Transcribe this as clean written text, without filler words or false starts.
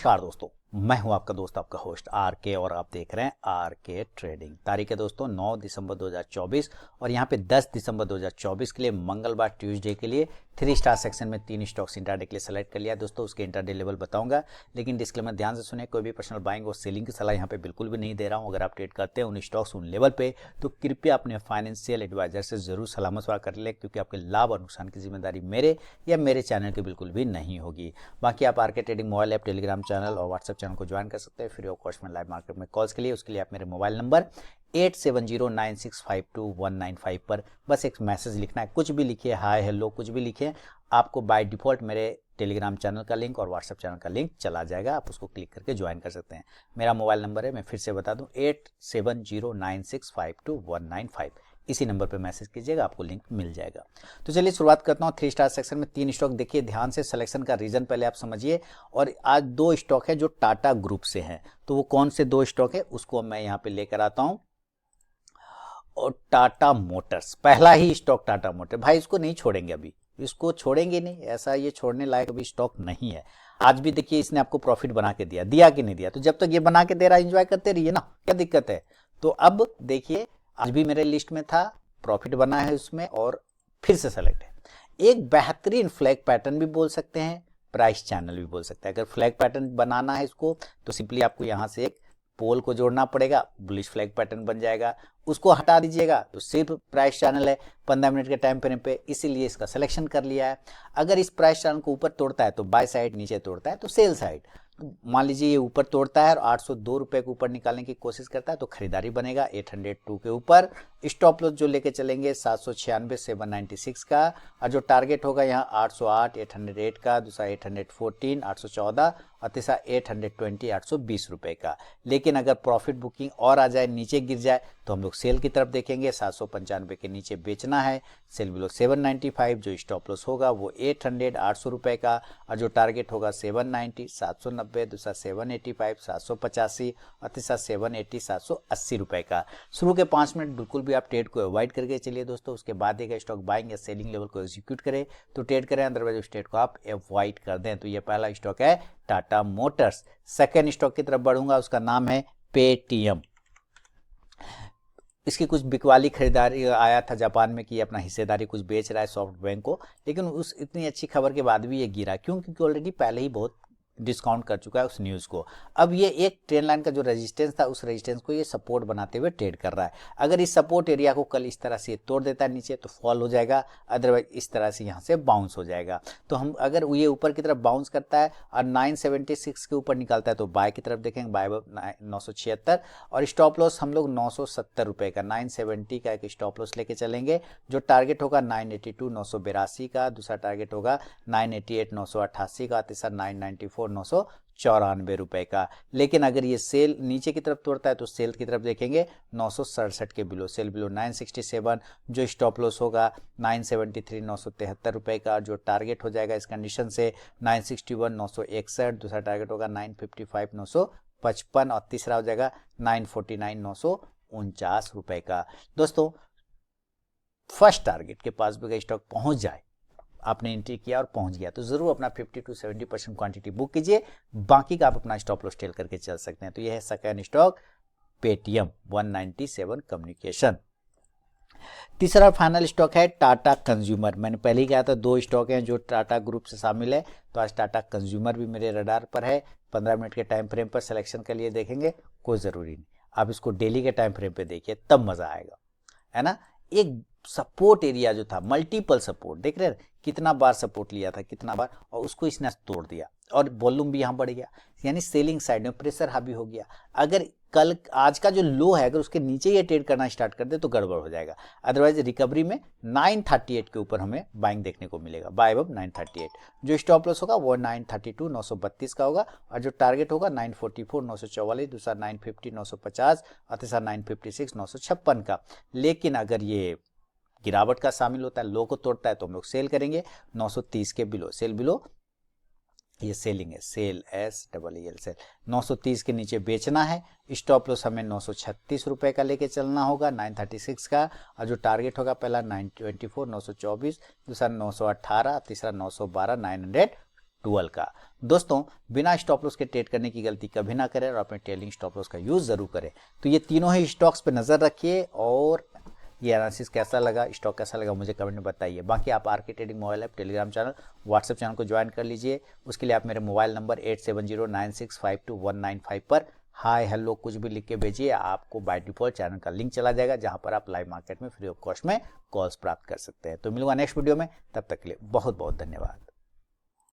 नमस्कार दोस्तों, मैं हूं आपका दोस्त, आपका होस्ट आर के, और आप देख रहे हैं आर के ट्रेडिंग। तारीख है दोस्तों 9 दिसंबर 2024 और यहां पे 10 दिसंबर 2024 के लिए मंगलवार ट्यूसडे के लिए 3 स्टार सेक्शन में 3 स्टॉक्स इंट्राडे के लिए सेलेक्ट कर लिया दोस्तों। उसके इंट्राडे लेवल बताऊंगा, लेकिन डिस्क्लेमर ध्यान से सुने, कोई भी पर्सनल बाइंग और सेलिंग की सलाह यहाँ पे बिल्कुल भी नहीं दे रहा हूँ। अगर आप ट्रेड करते हैं उन स्टॉक्स उन लेवल पे, तो कृपया अपने फाइनेंशियल एडवाइजर से जरूर सलाह मशवरा कर ले, क्योंकि आपके लाभ और नुकसान की जिम्मेदारी मेरे या मेरे चैनल की बिल्कुल भी नहीं होगी। बाकी आप आर के trading mobile app, Telegram channel और व्हाट्सएप चैनल को ज्वाइन कर सकते हैं फ्री ऑफ कॉस्ट में लाइव मार्केट में कॉल्स के लिए। उसके लिए आप मेरे मोबाइल नंबर 8709652195 पर बस एक मैसेज लिखना है, कुछ भी लिखिए, हाय हेलो कुछ भी लिखिए, आपको बाय डिफॉल्ट मेरे टेलीग्राम चैनल का लिंक और व्हाट्सएप चैनल का लिंक चला जाएगा, आप उसको क्लिक करके ज्वाइन कर सकते हैं। मेरा मोबाइल नंबर है, मैं फिर से बता दूं, 8709652195। इसी नंबर पे मैसेज कीजिएगा, आपको लिंक मिल जाएगा। तो चलिए शुरुआत करता हूँ। 3 स्टार सेक्शन में 3 स्टॉक देखिए ध्यान से, सिलेक्शन का रीजन पहले आप समझिए। और आज 2 स्टॉक है जो टाटा ग्रुप से हैं, तो वो कौन से 2 स्टॉक है उसको मैं यहाँ पे लेकर आता हूँ। और टाटा मोटर्स, पहला ही स्टॉक टाटा मोटर, भाई इसको नहीं छोड़ेंगे, अभी इसको छोड़ेंगे नहीं, ऐसा ये छोड़ने लायक अभी स्टॉक नहीं है। आज भी देखिए इसने आपको प्रॉफिट बना के दिया कि नहीं दिया, तो जब तक ये बना के दे रहा है एंजॉय करते रहिए ना, क्या दिक्कत है। तो अब देखिए आज भी मेरे लिस्ट में था, प्रॉफिट बना है उसमें और फिर से सेलेक्ट है। एक बेहतरीन फ्लैग पैटर्न भी बोल सकते हैं, प्राइस चैनल भी बोल सकते हैं। अगर फ्लैग पैटर्न बनाना है इसको, तो सिंपली आपको यहाँ से एक पोल को जोड़ना पड़ेगा, बुलिश फ्लैग पैटर्न बन जाएगा। उसको हटा दीजिएगा तो सिर्फ प्राइस चैनल है 15 मिनट के टाइम फ्रेम पे, इसीलिए इसका सिलेक्शन कर लिया है। अगर इस प्राइस चैनल को ऊपर तोड़ता है तो बाय साइड, नीचे तोड़ता है तो सेल साइड। मान लीजिए ये ऊपर तोड़ता है और 802 रुपए के ऊपर निकालने की कोशिश करता है तो खरीदारी बनेगा 802 के ऊपर। स्टॉप लॉस जो लेके चलेंगे 796 796 का, और जो टारगेट होगा यहाँ 808 808 का, दूसरा 814 814 और तीसरा 820 820 रुपए का। लेकिन अगर प्रॉफिट बुकिंग और आ जाए, नीचे गिर जाए, तो हम लोग सेल की तरफ देखेंगे। 795 के नीचे बेचना है, सेल बिलो 795, जो स्टॉप लॉस होगा वो 800 800 रुपए का, और जो टारगेट होगा 790 790, दूसरा 785 785 और तीसरा 780 780 रुपए का। शुरू के 5 मिनट बिल्कुल भी आप ट्रेड को अवॉइड करके चलिए दोस्तों, उसके बाद एक स्टॉक बाइंग या सेलिंग लेवल को एग्जीक्यूट करें तो ट्रेड करें, अदरवाइज उस ट्रेड को आप अवॉइड कर दें। तो ये पहला स्टॉक है टाटा मोटर्स। सेकेंड स्टॉक की तरफ बढ़ूंगा, उसका नाम है पेटीएम। इसकी कुछ बिकवाली खरीदारी आया था जापान में कि अपना हिस्सेदारी कुछ बेच रहा है सॉफ्ट बैंक को, लेकिन उस इतनी अच्छी खबर के बाद भी ये गिरा, क्यों? क्योंकि ऑलरेडी पहले ही बहुत डिस्काउंट कर चुका है उस न्यूज़ को। अब ये एक ट्रेंड लाइन का जो रेजिस्टेंस था, उस रेजिस्टेंस को ये सपोर्ट बनाते हुए ट्रेड कर रहा है। अगर इस सपोर्ट एरिया को कल इस तरह से तोड़ देता है नीचे तो फॉल हो जाएगा, अदरवाइज इस तरह से यहाँ से बाउंस हो जाएगा। तो हम अगर ये ऊपर की तरफ बाउंस करता है और 976 के ऊपर निकालता है तो बाय की तरफ देखेंगे, बाय 976, और स्टॉप लॉस हम लोग 970 रुपए का, 970 का एक स्टॉप लॉस लेके चलेंगे। जो टारगेट होगा 982 982 का, दूसरा टारगेट होगा 988 988 का, तीसरा 994 994 रुपए का। लेकिन अगर ये सेल नीचे की तरफ तोड़ता है तो सेल की तरफ देखेंगे 967 के बिलो, सेल बिलो 967, जो स्टॉप लॉस होगा 973 973 रुपए का, जो टारगेट हो जाएगा इस कंडीशन से 961 961, दूसरा टारगेट होगा 955 955 और तीसरा हो जाएगा 949 949 रुपए का। दोस्तों फर्स्ट टारगेट के पास भी स्टॉक पहुंच जाए, आपने एंट्री किया और पहुंच गया, तो जरूर अपना 50 to 70% क्वांटिटी बुक कीजिए, बाकी का आप अपना स्टॉप लॉस टेल करके चल सकते हैं। तो यह है सेकंड स्टॉक पेटीएम 197 कम्युनिकेशन। तीसरा फाइनल स्टॉक है टाटा कंज्यूमर। मैंने पहले ही कहा था 2 स्टॉक हैं जो टाटा ग्रुप से शामिल है, तो आज टाटा कंज्यूमर भी मेरे रडार पर है। 15 मिनट के टाइम फ्रेम पर सिलेक्शन के लिए देखेंगे, कोई जरूरी नहीं, आप इसको डेली के टाइम फ्रेम पे देखिए, तब मजा आएगा, है ना। एक सपोर्ट एरिया जो था, मल्टीपल सपोर्ट, देख रहे हैं कितना बार सपोर्ट लिया था, कितना बार, और उसको इसने तोड़ दिया और वॉल्यूम भी यहाँ बढ़ गया, यानी सेलिंग साइड में प्रेशर हावी हो गया। अगर कल आज का जो लो है, अगर उसके नीचे ये ट्रेड करना स्टार्ट कर दे तो गड़बड़ हो जाएगा। अदरवाइज रिकवरी में 938 के ऊपर हमें बाइंग देखने को मिलेगा, बाय अब 938। जो स्टॉप लॉस होगा वो 932 932 का होगा, और जो टारगेट होगा 944 944, दूसरा 950 950 और तीसरा 956 956 का। लेकिन अगर ये गिरावट का शामिल होता है, लो को तोड़ता है, तो हम लोग सेल करेंगे 930 के बिलो, सेल बिलो, ये सेलिंग है, सेल SEEL सेल, 930 के नीचे बेचना है। स्टॉप लॉस हमें 936 रुपए का लेके चलना होगा 936 का, और जो टारगेट होगा पहला 924 924, दूसरा 918, तीसरा 912 912 का। दोस्तों बिना स्टॉप लॉस के ट्रेड करने की गलती कभी ना करें और अपने ट्रेलिंग स्टॉप लॉस का यूज जरूर करें। तो ये तीनों ही स्टॉक्स पे नजर रखिए और ये एनालिसिस कैसा लगा, स्टॉक कैसा लगा मुझे कमेंट में बताइए। बाकी आप R K trading mobile app, Telegram channel, WhatsApp channel को ज्वाइन कर लीजिए। उसके लिए आप मेरे मोबाइल नंबर 8709652195 पर हाय हेलो कुछ भी लिख के भेजिए, आपको बाय डिफॉल्ट चैनल का लिंक चला जाएगा जहां पर आप लाइव मार्केट में फ्री ऑफ कॉस्ट में कॉल्स प्राप्त कर सकते हैं। तो मिलूंगा नेक्स्ट वीडियो में, तब तक के लिए बहुत बहुत धन्यवाद।